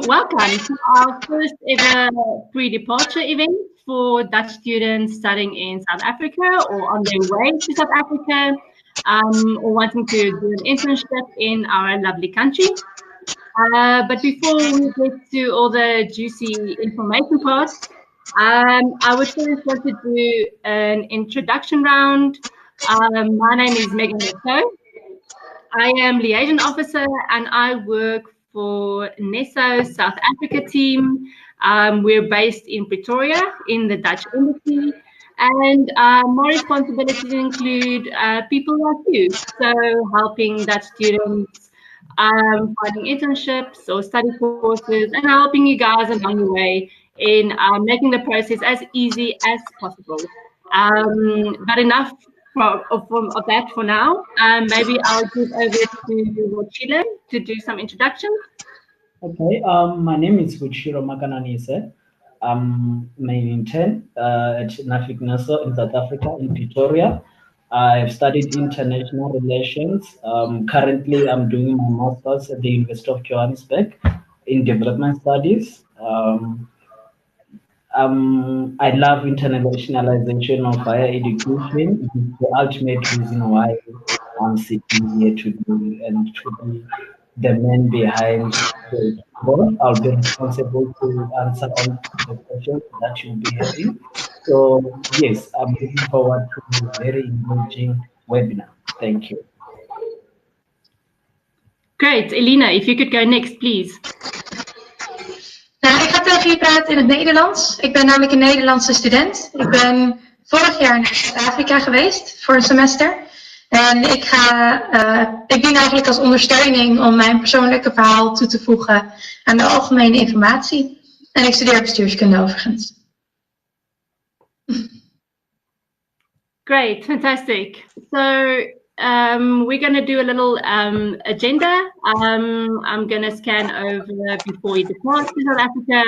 Welcome to our first ever pre-departure event for Dutch students studying in South Africa or on their way to South Africa or wanting to do an internship in our lovely country. But before we get to all the juicy information parts, I would first want to do an introduction round. My name is Megan Leto. I am liaison officer and I work for NESO's South Africa team. We're based in Pretoria in the Dutch embassy, and my responsibilities include people like you, so helping Dutch students finding internships or study courses and helping you guys along the way in making the process as easy as possible. But enough of that for now. Maybe I'll give over to Chile to do some introductions. Okay, my name is Guchiro Makananise. I'm an intern at Nafik Naso in South Africa, in Pretoria. I've studied international relations. Currently, I'm doing my master's at the University of Johannesburg in development studies. I love internationalization of higher education. It is the ultimate reason why I'm sitting here to do and to be the man behind the board. I'll be responsible to answer all the questions that you'll be having. So yes, I'm looking forward to a very engaging webinar. Thank you. Great. Elina, if you could go next, please. Nou, ik ga tegen jullie praten in het Nederlands. Ik ben namelijk een Nederlandse student. Ik ben vorig jaar naar Zuid-Afrika geweest voor een semester. En ik dien eigenlijk als ondersteuning om mijn persoonlijke verhaal toe te voegen aan de algemene informatie. En ik studeer bestuurskunde overigens. Great, fantastic. So we're going to do a little agenda. I'm going to scan over before you depart to South Africa,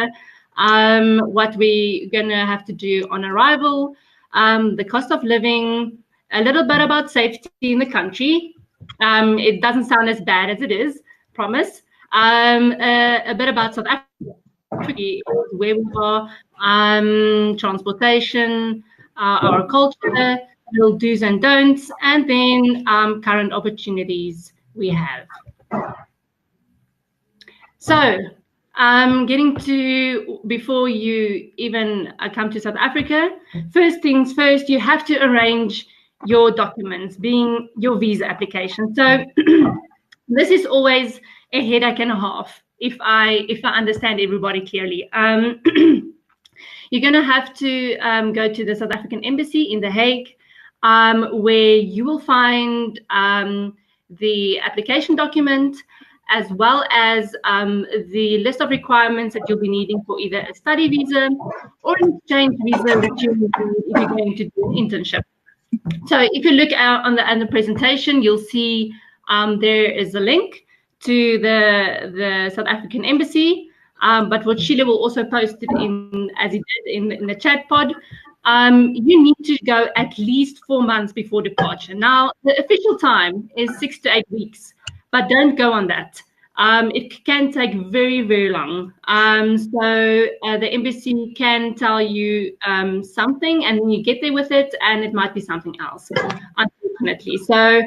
what we're going to have to do on arrival, the cost of living, a little bit about safety in the country. It doesn't sound as bad as it is, promise. A bit about South Africa, where we are, transportation, our culture, little do's and don'ts, and then current opportunities we have. So getting to, before you even come to South Africa, first things first, you have to arrange your documents, being your visa application. So this is always a headache and a half, if I understand everybody clearly. You're going to have to go to the South African Embassy in The Hague, where you will find the application document, as well as the list of requirements that you'll be needing for either a study visa or an exchange visa that you need if you're going to do an internship. So if you look on the presentation, you'll see there is a link to the South African Embassy, but what Sheila will also post it in, as he did in the chat pod. You need to go at least 4 months before departure. Now, the official time is 6 to 8 weeks, but don't go on that. It can take very, very long. So the embassy can tell you something, and then you get there with it, and it might be something else, unfortunately. So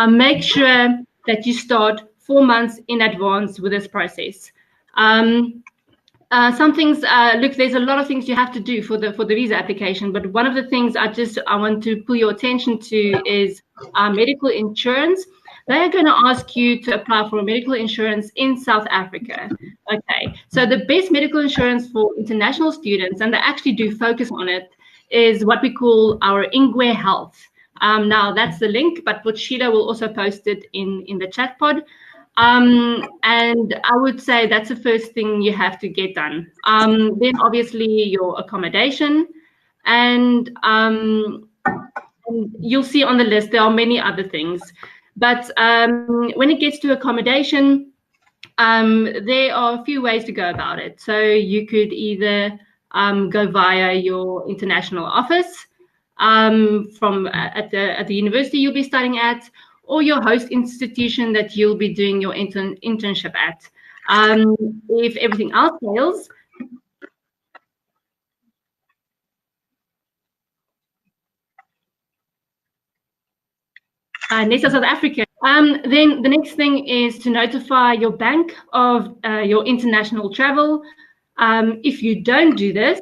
make sure that you start 4 months in advance with this process. Some things, look, there's a lot of things you have to do for the visa application, but one of the things I want to pull your attention to is medical insurance. They are going to ask you to apply for a medical insurance in South Africa. Okay, so the best medical insurance for international students, and they actually do focus on it, is what we call our Ingwe Health. Now that's the link, but what Sheila will also post it in the chat pod. And I would say that's the first thing you have to get done. Then obviously your accommodation, and you'll see on the list there are many other things. But when it gets to accommodation, there are a few ways to go about it. So you could either go via your international office from at the university you'll be studying at, or your host institution that you'll be doing your internship at. If everything else fails, next to South Africa. Then the next thing is to notify your bank of your international travel. If you don't do this,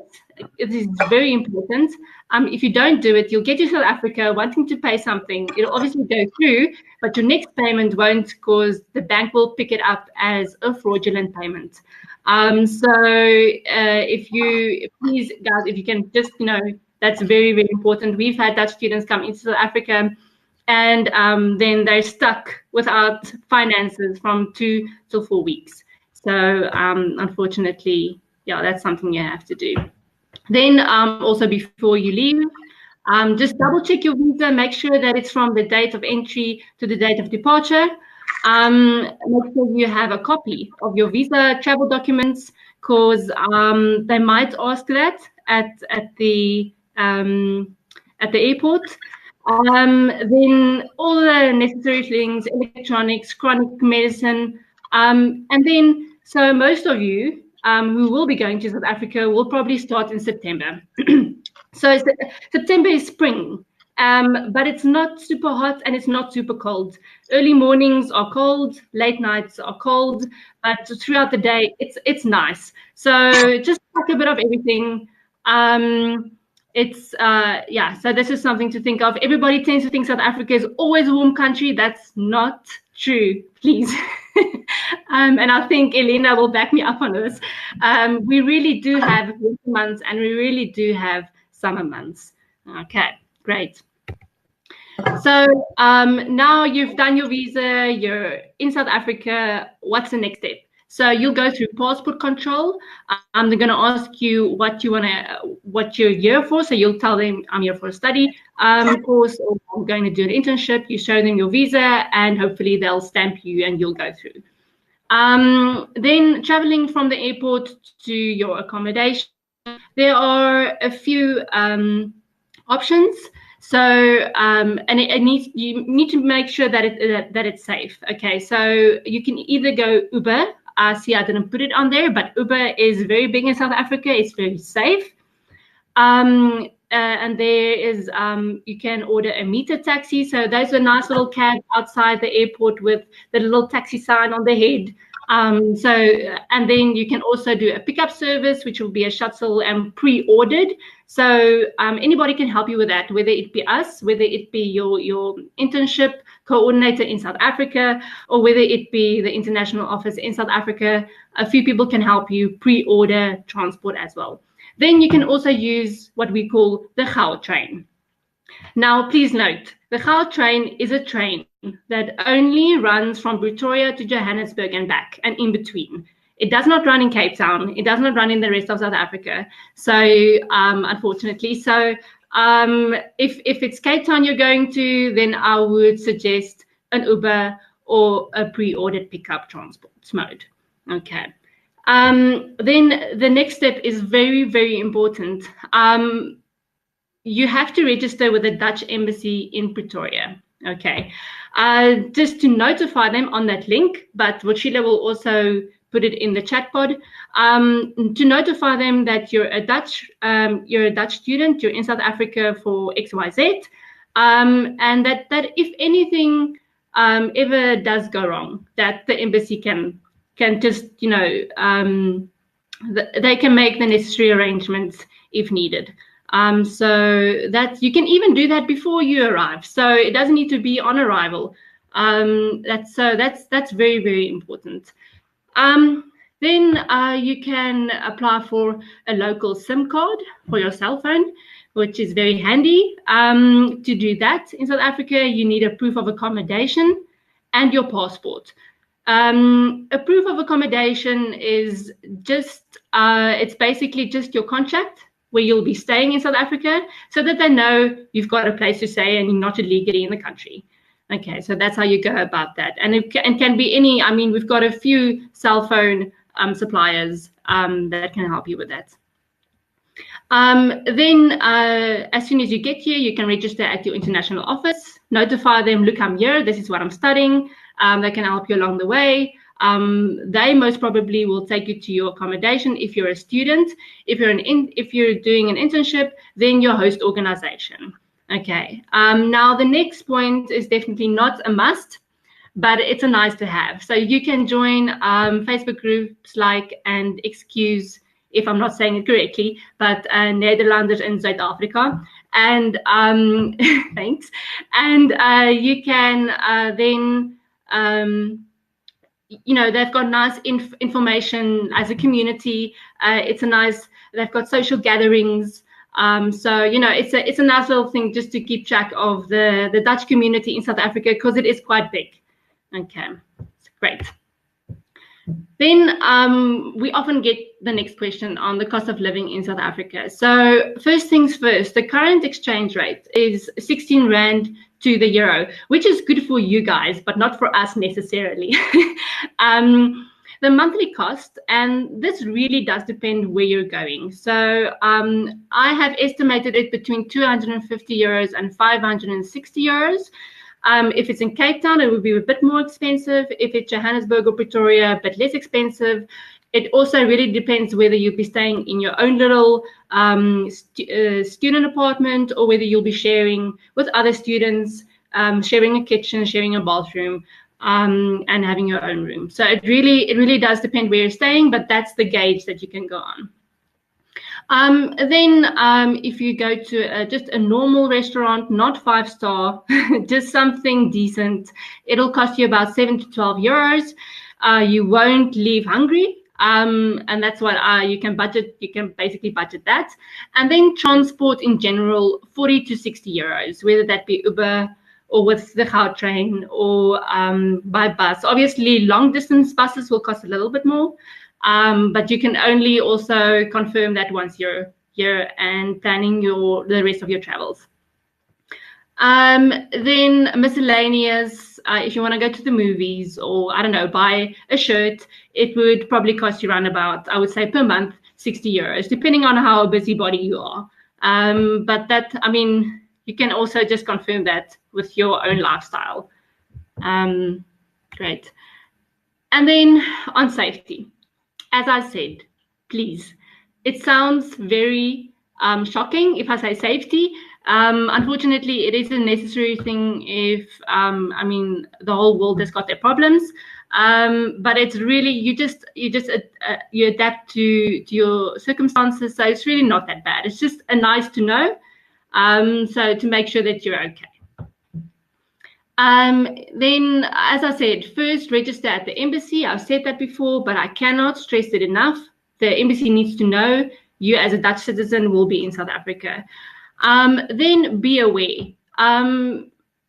it is very important. If you don't do it, you'll get to South Africa wanting to pay something. It'll obviously go through, but your next payment won't, because the bank will pick it up as a fraudulent payment. So if you, please guys, if you can just, that's very, very important. We've had Dutch students come into South Africa, and then they're stuck without finances from 2 to 4 weeks. So unfortunately, yeah, that's something you have to do. Then also before you leave, just double check your visa, make sure that it's from the date of entry to the date of departure. Make sure you have a copy of your visa travel documents, because they might ask that at the airport. Then all the necessary things, electronics, chronic medicine, and then, so most of you who will be going to South Africa will probably start in September. So September is spring, but it's not super hot and it's not super cold. Early mornings are cold, late nights are cold, but throughout the day it's nice. So just pack a bit of everything. So this is something to think of. Everybody tends to think South Africa is always a warm country. That's not true, please. And I think Elena will back me up on this. We really do have winter months and we really do have summer months. Okay, great. So now you've done your visa, you're in South Africa. What's the next step? So you'll go through passport control. They're going to ask you what you're here for. So you'll tell them, I'm here for a study course, or I'm going to do an internship. You show them your visa, and hopefully they'll stamp you and you'll go through. Then traveling from the airport to your accommodation, there are a few options. So you need to make sure that it's safe. Okay, so you can either go Uber. See, I didn't put it on there, but Uber is very big in South Africa. It's very safe. And there is, you can order a meter taxi. So those are nice little cabs outside the airport with the little taxi sign on the head. And then you can also do a pickup service, which will be a shuttle and pre-ordered. So anybody can help you with that, whether it be us, whether it be your internship coordinator in South Africa, or whether it be the international office in South Africa. A few people can help you pre-order transport as well. Then you can also use what we call the Gau train. Now, please note, the Gau train is a train that only runs from Pretoria to Johannesburg and back and in between. It does not run in Cape Town. It does not run in the rest of South Africa. So unfortunately, so if it's Cape Town you're going to, then I would suggest an Uber or a pre-ordered pickup transport mode. Okay. Then the next step is very, very important. You have to register with the Dutch embassy in Pretoria. Okay. Just to notify them on that link, but Sheila will also put it in the chat pod, to notify them that you're a Dutch student, you're in South Africa for XYZ, and that if anything ever does go wrong, that the embassy can just, they can make the necessary arrangements if needed. So that you can even do that before you arrive. So it doesn't need to be on arrival. That's very, very important. Then you can apply for a local SIM card for your cell phone, which is very handy. To do that in South Africa, you need a proof of accommodation and your passport. A proof of accommodation is just, it's basically just your contract where you'll be staying in South Africa, so that they know you've got a place to stay and you're not illegally in the country. Okay, so that's how you go about that. And it can be any, I mean, we've got a few cell phone suppliers that can help you with that. Then as soon as you get here, you can register at your international office, notify them, look, I'm here, this is what I'm studying. They can help you along the way. They most probably will take you to your accommodation if you're a student. If you're doing an internship, then your host organization. Okay. Now the next point is definitely not a must, but it's a nice to have. So you can join Facebook groups like and excuse, if I'm not saying it correctly, but Nederlanders in South Africa. And thanks. And you can then, they've got nice information as a community. They've got social gatherings. So, it's a nice little thing just to keep track of the Dutch community in South Africa, because it is quite big. Okay, great. Then we often get the next question on the cost of living in South Africa. So first things first, the current exchange rate is 16 Rand to the euro, which is good for you guys, but not for us necessarily. The monthly cost, and this really does depend where you're going. So I have estimated it between 250 euros and 560 euros. If it's in Cape Town, it would be a bit more expensive. If it's Johannesburg or Pretoria, a bit less expensive. It also really depends whether you'll be staying in your own little student apartment, or whether you'll be sharing with other students, sharing a kitchen, sharing a bathroom, and having your own room. So it really does depend where you're staying, but that's the gauge that you can go on. Then if you go to just a normal restaurant, not 5-star, just something decent, it'll cost you about 7 to 12 euros. You won't leave hungry, and that's what you can budget. You can basically budget that. And then transport in general, 40 to 60 euros, whether that be Uber or with the Gautrain or by bus. Obviously, long distance buses will cost a little bit more. But you can only also confirm that once you're here and planning the rest of your travels. Then miscellaneous, if you want to go to the movies, or I don't know, buy a shirt, it would probably cost you around about, I would say per month, 60 euros, depending on how busybody you are. But that, I mean, you can also just confirm that with your own lifestyle. Great. And then on safety. As I said, please, it sounds very shocking if I say safety. Unfortunately, it is a necessary thing if, the whole world has got their problems. But it's really, you adapt to your circumstances. So it's really not that bad. It's just a nice to know. So to make sure that you're okay. Then, as I said, first register at the embassy. I've said that before, but I cannot stress it enough. The embassy needs to know you as a Dutch citizen will be in South Africa. Then be aware.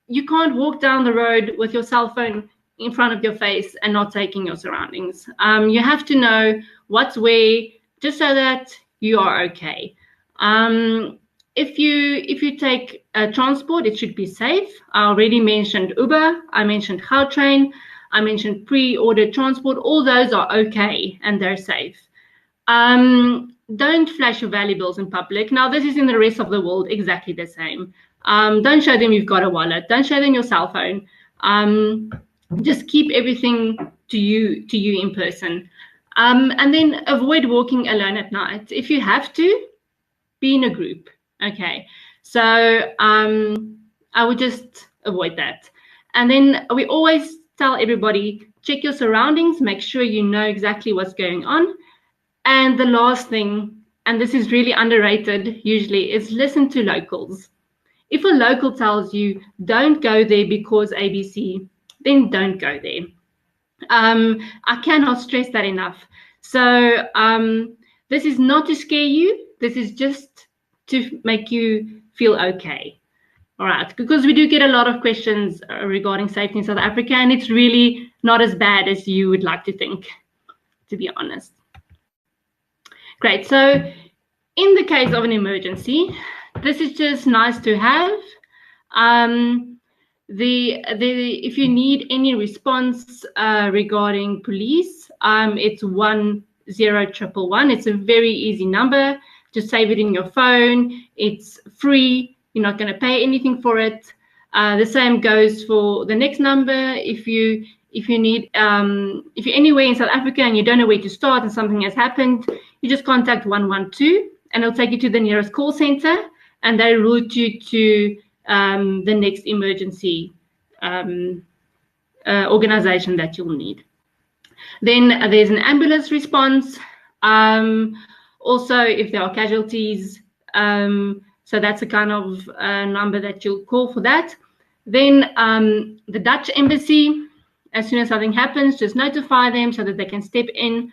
You can't walk down the road with your cell phone in front of your face and not taking your surroundings. You have to know what's where, just so that you are okay. If you take transport, it should be safe. I already mentioned Uber. I mentioned Gautrain. I mentioned pre-ordered transport. All those are okay and they're safe. Don't flash your valuables in public. Now, this is in the rest of the world exactly the same. Don't show them you've got a wallet. Don't show them your cell phone. Just keep everything to you in person. And then avoid walking alone at night. If you have to, be in a group. Okay, so I would just avoid that. And then we always tell everybody, check your surroundings, make sure you know exactly what's going on. And the last thing, and this is really underrated usually, is listen to locals. If a local tells you don't go there because ABC, then don't go there. I cannot stress that enough. So this is not to scare you. This is just to make you feel okay. All right, because we do get a lot of questions regarding safety in South Africa, and it's really not as bad as you would like to think, to be honest. Great, so in the case of an emergency, this is just nice to have. If you need any response regarding police, it's 10111. It's a very easy number. Just save it in your phone. It's free. You're not going to pay anything for it. The same goes for the next number. If you if you need, if you're anywhere in South Africa and you don't know where to start and something has happened, you just contact 112 and it'll take you to the nearest call center and they route you to the next emergency organization that you'll need. Then there's an ambulance response. Also, if there are casualties, so that's a kind of number that you'll call for that. Then the Dutch embassy, as soon as something happens, just notify them so that they can step in.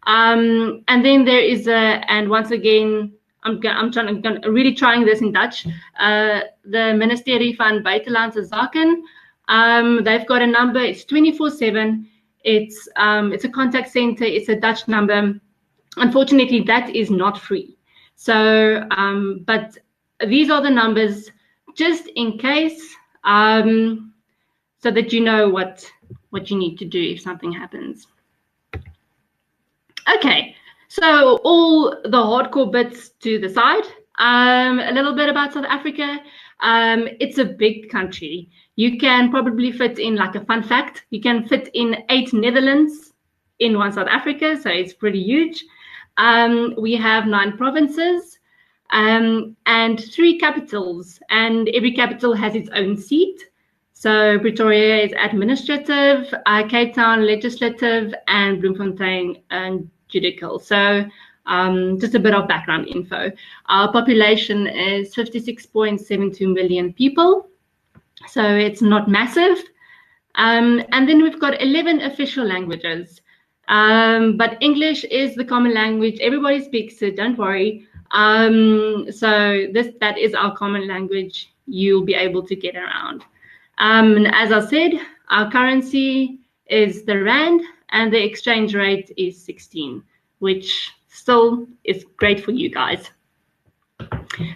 And then there is and once again, I'm really trying this in Dutch. The Ministerie van Buitenlandse Zaken, they've got a number. It's 24/7. It's a contact center. It's a Dutch number. Unfortunately, that is not free. So, but these are the numbers just in case, so that you know what you need to do if something happens. Okay, so all the hardcore bits to the side. A little bit about South Africa. It's a big country. You can probably fit in, like a fun fact, you can fit in 8 Netherlands in one South Africa, so it's pretty huge. We have 9 provinces and 3 capitals, and every capital has its own seat. So Pretoria is administrative, Cape Town legislative, and Bloemfontein and judicial. So just a bit of background info. Our population is 56.72 million people, so it's not massive. And then we've got 11 official languages. But English is the common language. Everybody speaks it, don't worry. So that is our common language. You'll be able to get around. And as I said, our currency is the rand and the exchange rate is 16, which still is great for you guys.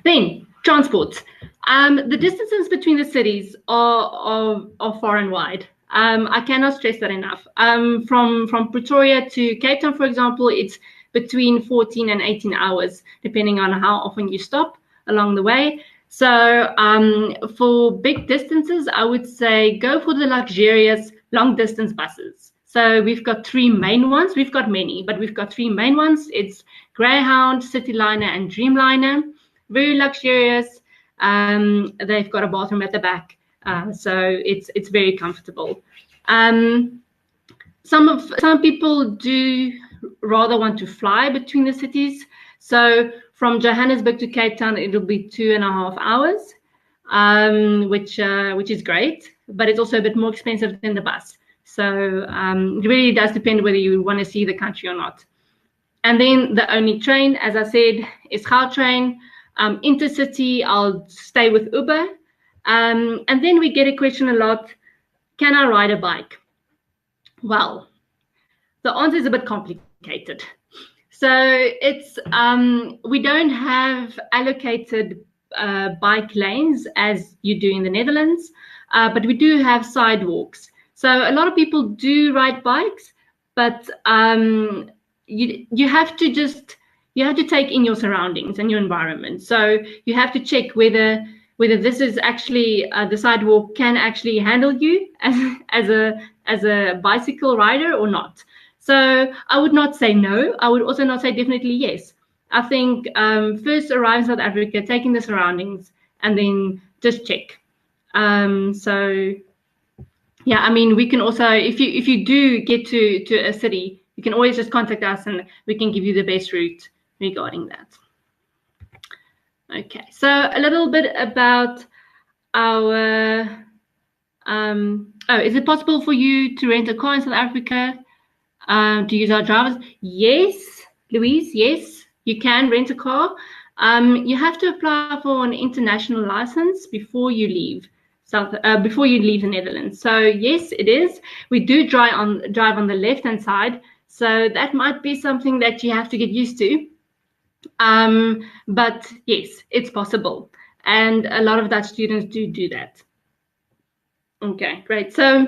Then transport. The distances between the cities are far and wide. I cannot stress that enough. From Pretoria to Cape Town, for example, it's between 14 and 18 hours, depending on how often you stop along the way. So for big distances, I would say go for the luxurious long distance buses. So we've got 3 main ones. We've got many, but we've got 3 main ones. It's Greyhound, Cityliner, and Dreamliner. Very luxurious. They've got a bathroom at the back. So it's very comfortable. Some people do rather want to fly between the cities. So from Johannesburg to Cape Town, it'll be 2.5 hours, which is great, but it's also a bit more expensive than the bus. So it really does depend whether you want to see the country or not. And then the only train, as I said, is Gautrain. Intercity, I'll stay with Uber. And then we get a question a lot, can I ride a bike? Well, the answer is a bit complicated. So it's we don't have allocated bike lanes as you do in the Netherlands, but we do have sidewalks. So a lot of people do ride bikes, but you have to take in your surroundings and your environment. So you have to check whether this is actually the sidewalk can actually handle you as a bicycle rider or not. So I would not say no. I would also not say definitely yes. I think first arrive in South Africa, take in the surroundings, and then just check. So yeah, I mean, we can also, if you do get to a city, you can always just contact us and we can give you the best route regarding that. Okay, so a little bit about our, is it possible for you to rent a car in South Africa to use our drivers? Yes, Louise, yes, you can rent a car. You have to apply for an international license before you leave the Netherlands. So yes, it is. We do drive on the left-hand side, so that might be something that you have to get used to. But yes, it's possible, and a lot of Dutch students do that. Okay, great. So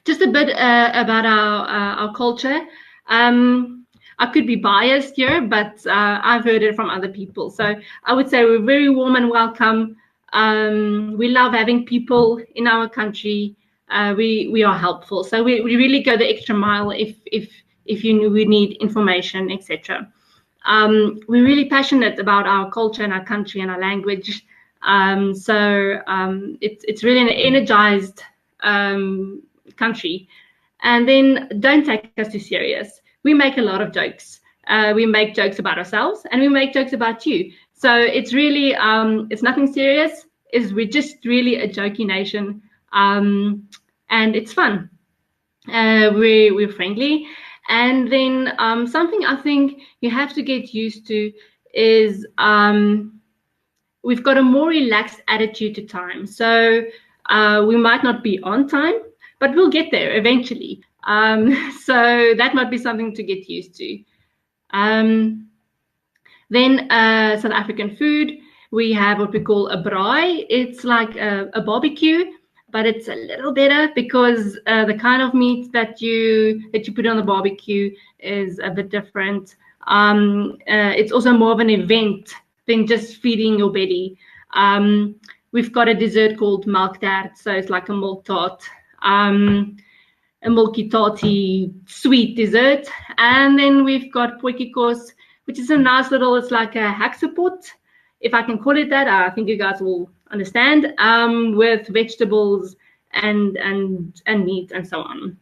just a bit about our culture. I could be biased here, but I've heard it from other people. So I would say we're very warm and welcome. We love having people in our country. we are helpful. So we really go the extra mile if we need information, etc. We're really passionate about our culture and our country and our language. It's really an energized country. And then don't take us too serious. We make a lot of jokes. We make jokes about ourselves and we make jokes about you. So it's really, it's nothing serious. We're just really a jokey nation. And it's fun. We're friendly. And then something I think you have to get used to is we've got a more relaxed attitude to time. So we might not be on time, but we'll get there eventually. So that might be something to get used to. Then South African food, we have what we call a braai. It's like a barbecue, but it's a little better because the kind of meat that you put on the barbecue is a bit different. It's also more of an event than just feeding your belly. We've got a dessert called milk tart, so it's like a milk tart, a milky tarty sweet dessert. And then we've got potjiekos, which is a nice little, it's like a haksapot, if I can call it that. I think you guys will understand, with vegetables and meat and so on.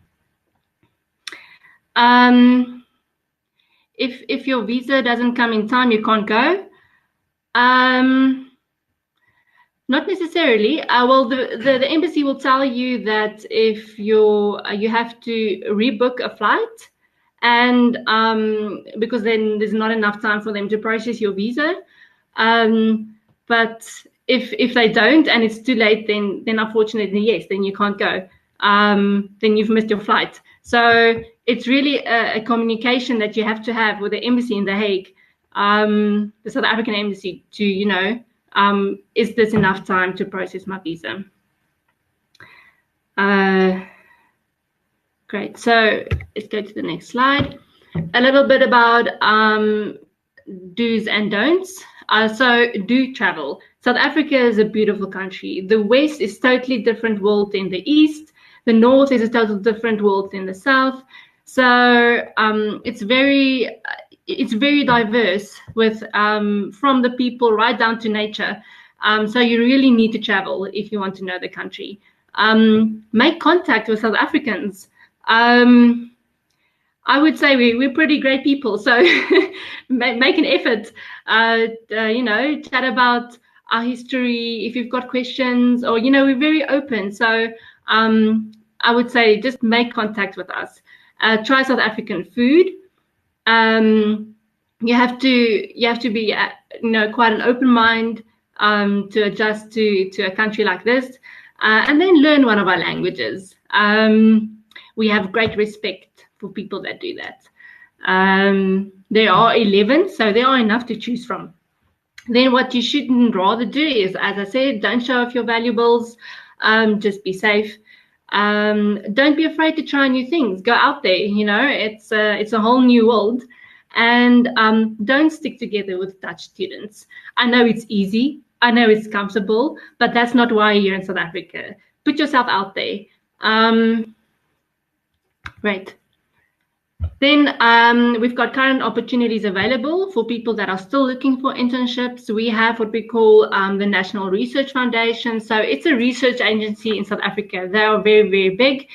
If your visa doesn't come in time, you can't go. Not necessarily. Well, the embassy will tell you that if you have to rebook a flight, and because then there's not enough time for them to process your visa. But if they don't and it's too late, then unfortunately, yes, then you can't go. Then you've missed your flight. So it's really a communication that you have to have with the embassy in The Hague, the South African embassy, to, is this enough time to process my visa? Great. So let's go to the next slide. A little bit about do's and don'ts. So do travel. South Africa is a beautiful country. The West is totally different world than the East. The North is a totally different world than the South. So it's very diverse, with from the people right down to nature. So you really need to travel if you want to know the country. Make contact with South Africans. I would say we're pretty great people, so make an effort. Chat about our history if you've got questions, or we're very open. So I would say just make contact with us. Try South African food. You have to be quite an open mind to adjust to a country like this, and then learn one of our languages. We have great respect for people that do that. There are 11, so there are enough to choose from. Then what you shouldn't rather do is, as I said, don't show off your valuables. Just be safe. Don't be afraid to try new things. Go out there. It's a whole new world. And don't stick together with Dutch students. I know it's easy. I know it's comfortable, but that's not why you're in South Africa. Put yourself out there. Right. Then we've got current opportunities available for people that are still looking for internships. We have what we call the National Research Foundation. So it's a research agency in South Africa. They are very, very big.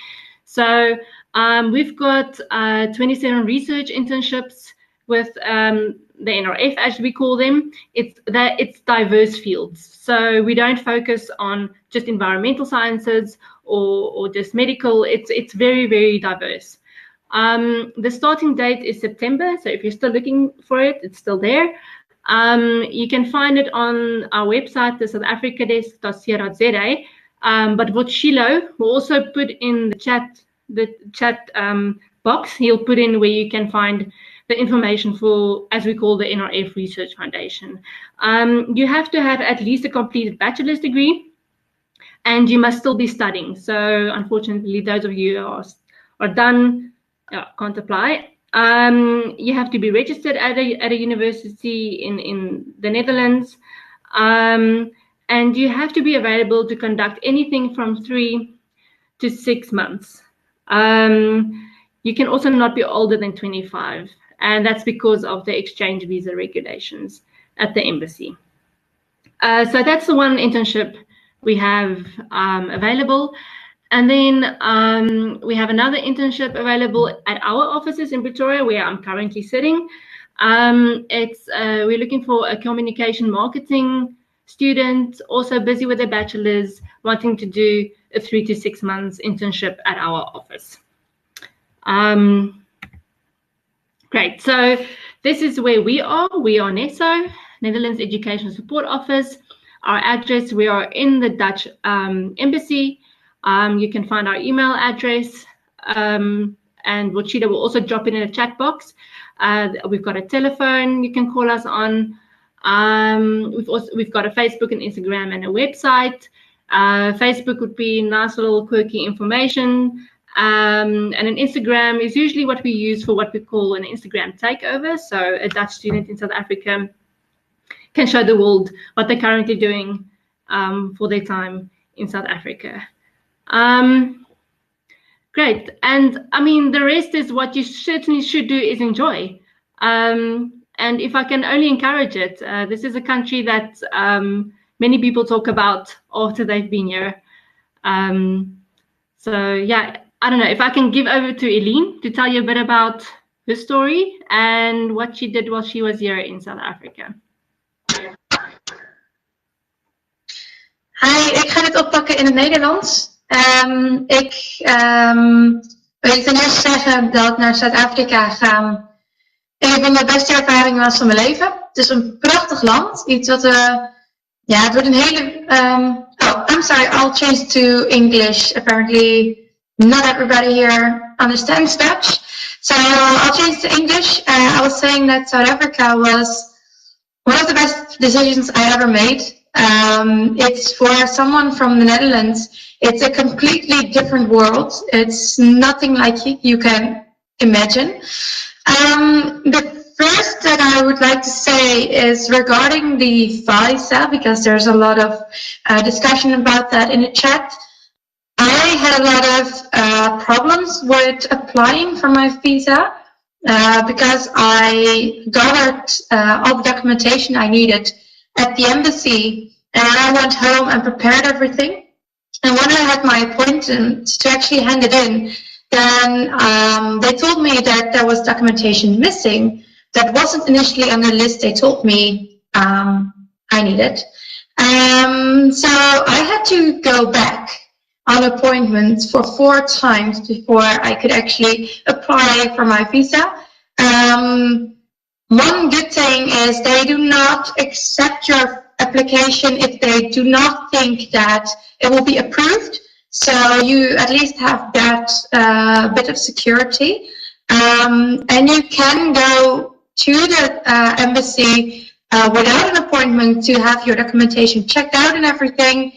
So we've got 27 research internships with the NRF, as we call them. It's diverse fields. So we don't focus on just environmental sciences or just medical. It's very, very diverse. The starting date is September, so if you're still looking for it, it's still there. You can find it on our website, the southafricadesk.co.za. But what Shiloh will also put in the chat box, he'll put in where you can find the information for, as we call, the NRF Research Foundation. You have to have at least a completed bachelor's degree, and you must still be studying. So unfortunately, those of you who are done, can't apply. You have to be registered at a university in the Netherlands, and you have to be available to conduct anything from 3 to 6 months. You can also not be older than 25, and that's because of the exchange visa regulations at the embassy. So that's the one internship we have available. And then we have another internship available at our offices in Pretoria, where I'm currently sitting. We're looking for a communication marketing student, also busy with their bachelor's, wanting to do a 3 to 6 months internship at our office. Great. So this is where we are. We are NESO, Netherlands Education Support Office. Our address, we are in the Dutch embassy. You can find our email address, and Wochida will also drop it in a chat box. We've got a telephone you can call us on. We've got a Facebook and Instagram and a website. Facebook would be nice little quirky information. And an Instagram is usually what we use for what we call an Instagram takeover. So a Dutch student in South Africa can show the world what they're currently doing for their time in South Africa. Great. And I mean, the rest is what you certainly should do is enjoy. And if I can only encourage it, this is a country that many people talk about after they've been here. So yeah, I don't know if I can give over to Eileen to tell you a bit about her story and what she did while she was here in South Africa. Hi, ik ga dit oppakken in het Nederlands. Ik wil ten eerste zeggen dat naar Zuid-Afrika gaan een van de beste ervaringen was van mijn leven. Het is een prachtig land. Iets wat, het wordt een hele... I'm sorry, I'll change to English. Apparently not everybody here understands Dutch. So I'll change to English. I was saying that South Africa was one of the best decisions I ever made. It's for someone from the Netherlands. It's a completely different world. It's nothing like you can imagine. The first that I would like to say is regarding the visa, because there's a lot of discussion about that in the chat. I had a lot of problems with applying for my visa because I gathered all the documentation I needed at the embassy, and I went home and prepared everything. And when I had my appointment to actually hand it in, then they told me that there was documentation missing that wasn't initially on the list they told me I needed. So I had to go back on appointments for 4 times before I could actually apply for my visa. One good thing is they do not accept your application if they do not think that it will be approved. So you at least have that bit of security. And you can go to the embassy without an appointment to have your documentation checked out and everything,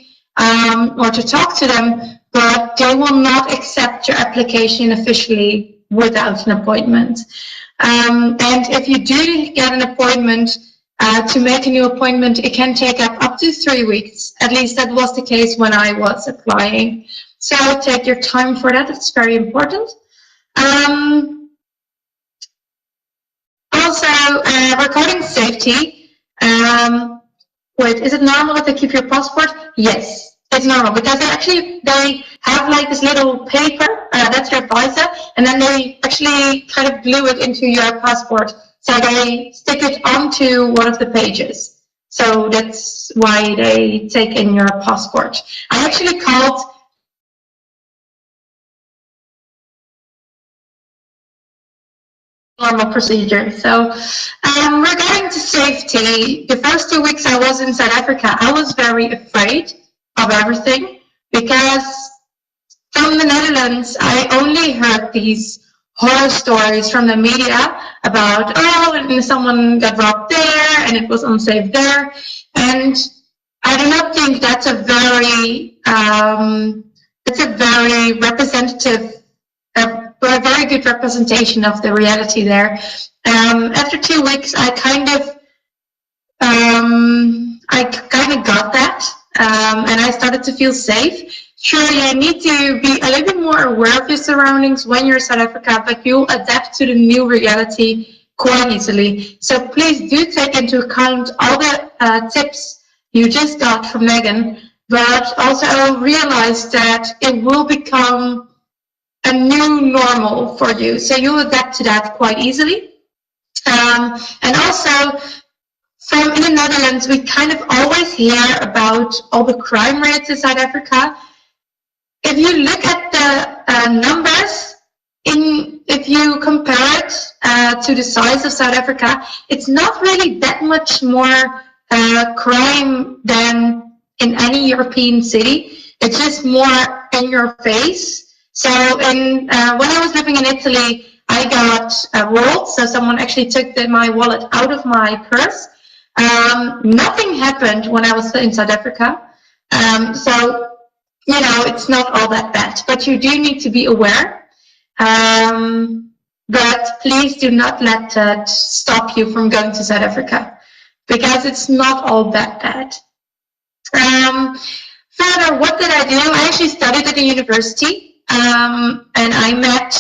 or to talk to them, but they will not accept your application officially without an appointment. And if you do get an appointment, to make a new appointment, it can take up to 3 weeks. At least that was the case when I was applying. So take your time for that. It's very important. Also, regarding safety, wait, is it normal that they keep your passport? Yes, it's normal, because they have like this little paper, that's your visa, and then they actually kind of glue it into your passport. So they stick it onto one of the pages. So that's why they take in your passport. I actually called normal procedure. So regarding to safety, the first 2 weeks I was in South Africa, I was very afraid of everything, because from the Netherlands, I only heard these horror stories from the media about, and someone got robbed there and it was unsafe there. And I do not think that's a very representative, a very good representation of the reality there. After 2 weeks, I kind of got that, and I started to feel safe. sure, you need to be a little bit more aware of your surroundings when you're in South Africa, but you'll adapt to the new reality quite easily. So please do take into account all the tips you just got from Megan, but also realize that it will become a new normal for you. So you'll adapt to that quite easily. And also, from in the Netherlands, we kind of always hear about all the crime rates in South Africa. If you look at the numbers, if you compare it to the size of South Africa, it's not really that much more crime than in any European city. It's just more in your face. So when I was living in Italy, I got robbed. So someone actually took my wallet out of my purse. Nothing happened when I was in South Africa. So, you know, it's not all that bad, but you do need to be aware. But please do not let that stop you from going to South Africa, because it's not all that bad. Further, what did I do? I actually studied at a university, and I met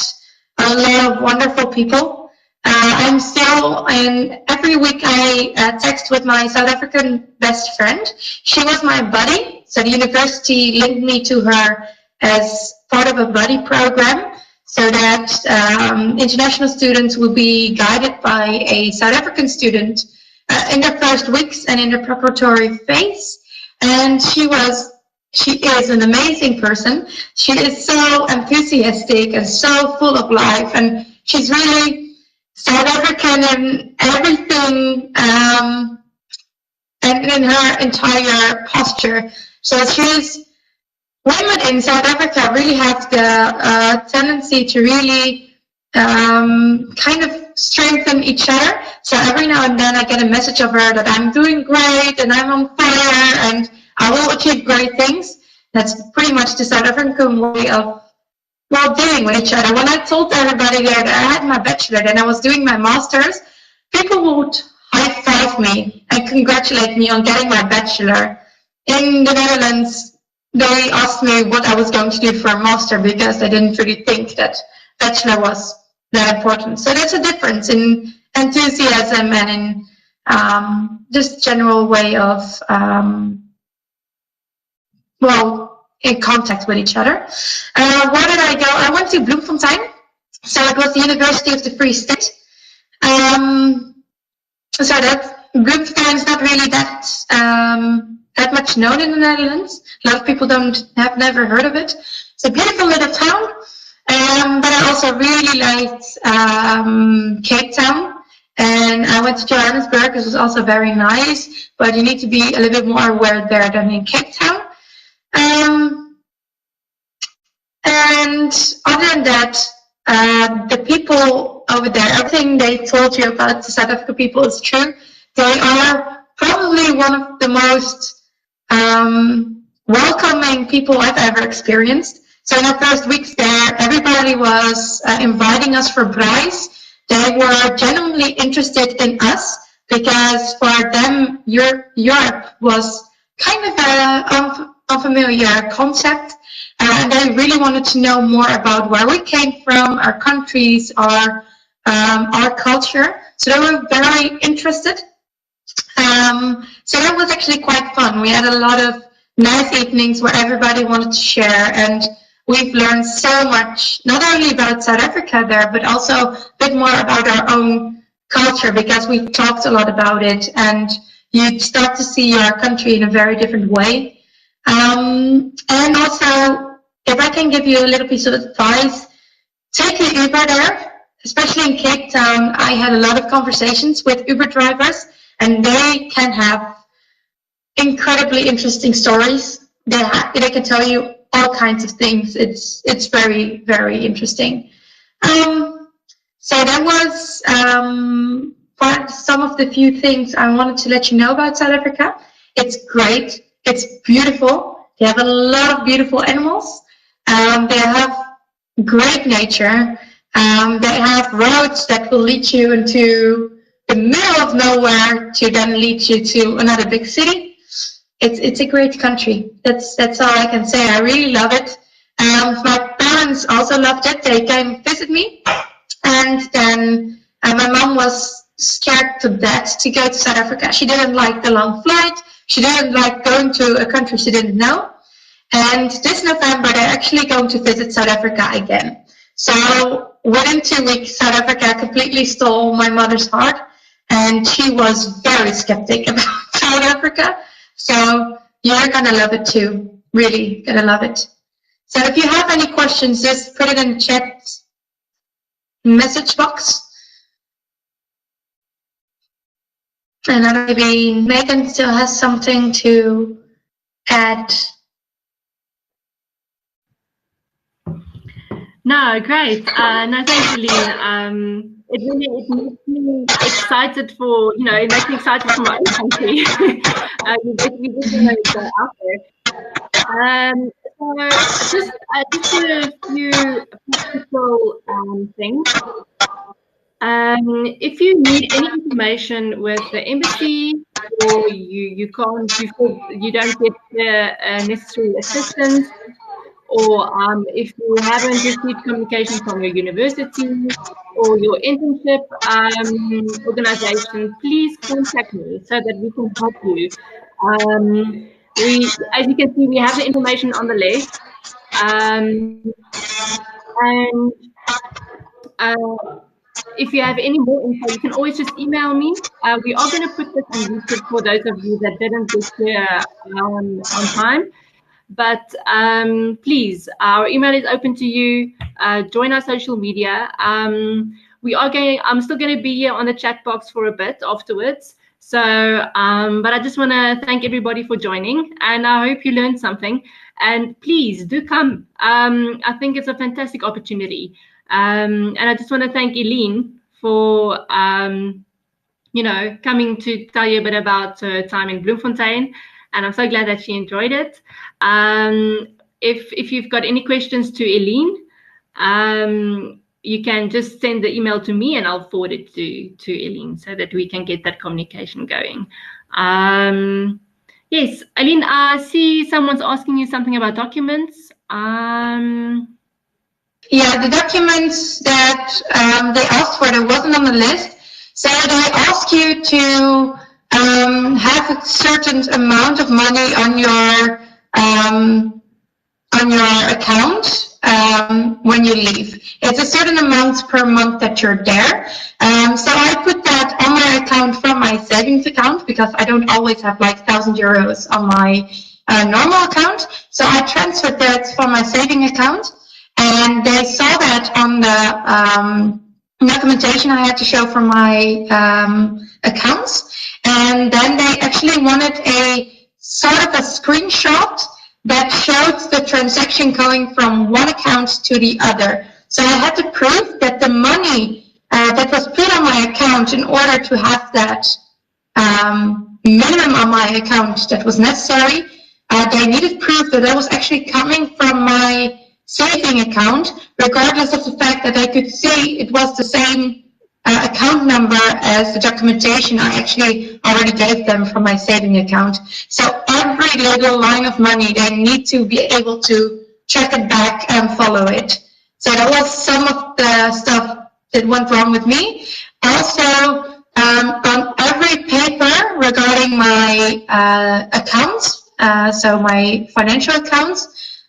a lot of wonderful people. I'm still, and every week I text with my South African best friend. She was my buddy, so the university linked me to her as part of a buddy program, so that international students will be guided by a South African student in their first weeks and in the preparatory phase. And she is an amazing person. She is so enthusiastic and so full of life, and she's really South African in everything, and in her entire posture. So women in South Africa really have the tendency to really kind of strengthen each other. So every now and then I get a message of her that I'm doing great and I'm on fire and I will achieve great things. That's pretty much the South African way of dealing with each other. When I told everybody there that I had my bachelor and I was doing my master's, people would high-five me and congratulate me on getting my bachelor. In the Netherlands, they asked me what I was going to do for a master because they didn't really think that bachelor was that important. So there's a difference in enthusiasm and in just general way of in contact with each other. Where did I go? I went to Bloemfontein, so it was the University of the Free State. So that Bloemfontein is not really that much known in the Netherlands. A lot of people have never heard of it. It's a beautiful little town, but I also really liked Cape Town. And I went to Johannesburg. It was also very nice, but you need to be a little bit more aware there than in Cape Town. And other than that, the people over there, everything they told you about the South African people is true. They are probably one of the most welcoming people I've ever experienced. So in our first weeks there, everybody was inviting us for braais. They were genuinely interested in us because for them, Europe was kind of an unfamiliar concept. And they really wanted to know more about where we came from, our countries, our culture. So they were very interested. So that was actually quite fun. We had a lot of nice evenings where everybody wanted to share, and we've learned so much, not only about South Africa there, but also a bit more about our own culture, because we talked a lot about it, and you start to see your country in a very different way. And also, if I can give you a little piece of advice, take the Uber there. Especially in Cape Town, I had a lot of conversations with Uber drivers, and they can have incredibly interesting stories. They can tell you all kinds of things. It's very, very interesting. So that was some of the few things I wanted to let you know about South Africa. It's great. It's beautiful. They have a lot of beautiful animals. They have great nature. They have roads that will lead you into the middle of nowhere to then lead you to another big city. it's a great country. That's all I can say. I really love it. My parents also loved it. They came visit me, and then my mom was scared to death to go to South Africa. She didn't like the long flight. She didn't like going to a country she didn't know. And this November, they're actually going to visit South Africa again. So within 2 weeks, South Africa completely stole my mother's heart, and she was very skeptic about South Africa. So you're gonna love it too. Really gonna love it. So if you have any questions, just put it in the chat message box. And then maybe Megan still has something to add. No, great. No, thanks, Eileen. It makes me excited for, it makes me excited for my own country. You basically just want to go out there. So just a few practical things. If you need any information with the embassy, or you don't get the necessary assistance, or if you haven't received communication from your university or your internship organization, please contact me so that we can help you. As you can see, we have the information on the left. If you have any more info, you can always just email me. We are going to put this on YouTube for those of you that didn't get here on time. But please, our email is open to you. Join our social media. I'm still going to be here on the chat box for a bit afterwards. So, but I just want to thank everybody for joining, and I hope you learned something. And please do come. I think it's a fantastic opportunity. And I just want to thank Eileen for, coming to tell you a bit about her time in Bloemfontein. And I'm so glad that she enjoyed it. If you've got any questions to Eileen, you can just send the email to me and I'll forward it to Eileen so that we can get that communication going. Yes, Eileen, I see someone's asking you something about documents. Yeah, the documents that they asked for, there wasn't on the list. So they ask you to have a certain amount of money on your account when you leave. It's a certain amount per month that you're there. So I put that on my account from my savings account because I don't always have like 1,000 euros on my normal account. So I transferred that from my saving account. And they saw that on the documentation I had to show for my accounts. And then they actually wanted a sort of a screenshot that showed the transaction going from one account to the other. So I had to prove that the money that was put on my account in order to have that minimum on my account that was necessary, they needed proof that that was actually coming from my saving account, regardless of the fact that I could see it was the same account number as the documentation I actually already gave them from my saving account. So every little line of money, they need to be able to check it back and follow it. So that was some of the stuff that went wrong with me. Also, on every paper regarding my accounts, so my financial accounts,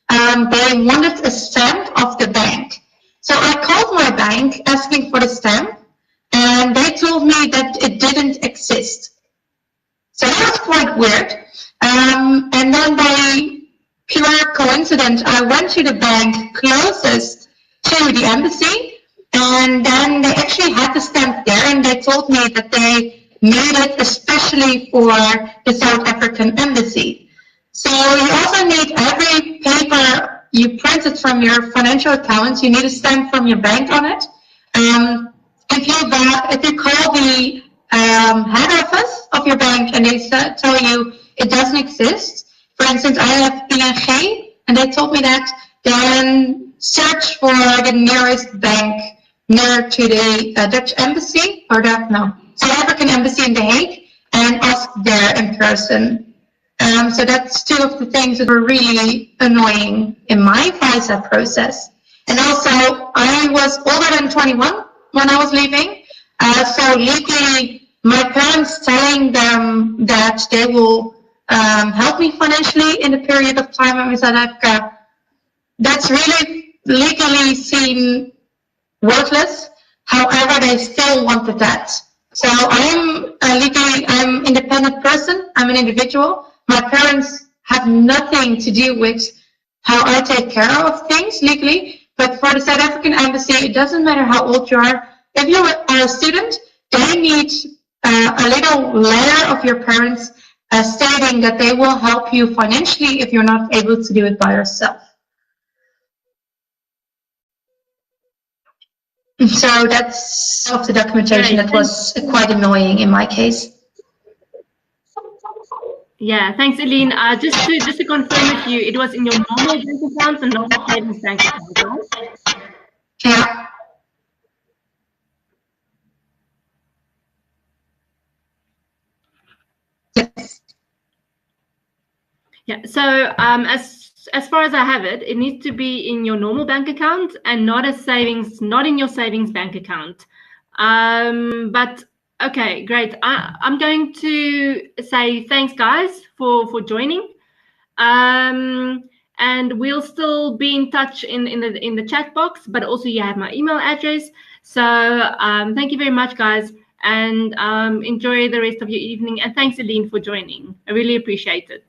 they wanted a stamp of the bank. So I called my bank asking for the stamp, and they told me that it didn't exist. So that was quite weird. And then by pure coincidence, I went to the bank closest to the embassy, and then they actually had the stamp there, and they told me that they made it especially for the South African embassy. So you also need every paper you printed from your financial accounts, you need a stamp from your bank on it. If you call the head office of your bank and they tell you it doesn't exist, for instance, I have ING and they told me that, then search for the nearest bank near to the Dutch embassy, or South African embassy in The Hague, and ask there in person So that's two of the things that were really annoying in my visa process. And also, I was older than 21 when I was leaving. So legally, my parents telling them that they will help me financially in the period of time I'm in South Africa, that's really legally seen worthless. However, they still wanted that. So I'm legally, I'm independent person. I'm an individual. My parents have nothing to do with how I take care of things legally. But for the South African embassy, it doesn't matter how old you are. If you are a student, they need a little letter of your parents stating that they will help you financially if you're not able to do it by yourself. So that's of the documentation that was quite annoying in my case. Yeah, thanks, Eileen. Just to confirm with you, it was in your normal bank account and not a savings bank account, right? Yeah. Yes. Yeah. So as far as I have it, it needs to be in your normal bank account and not a savings, not in your savings bank account. But okay, great. I'm going to say thanks, guys, for joining. And we'll still be in touch in the chat box, but also you have my email address. So thank you very much, guys, and enjoy the rest of your evening. And thanks, Eileen, for joining. I really appreciate it.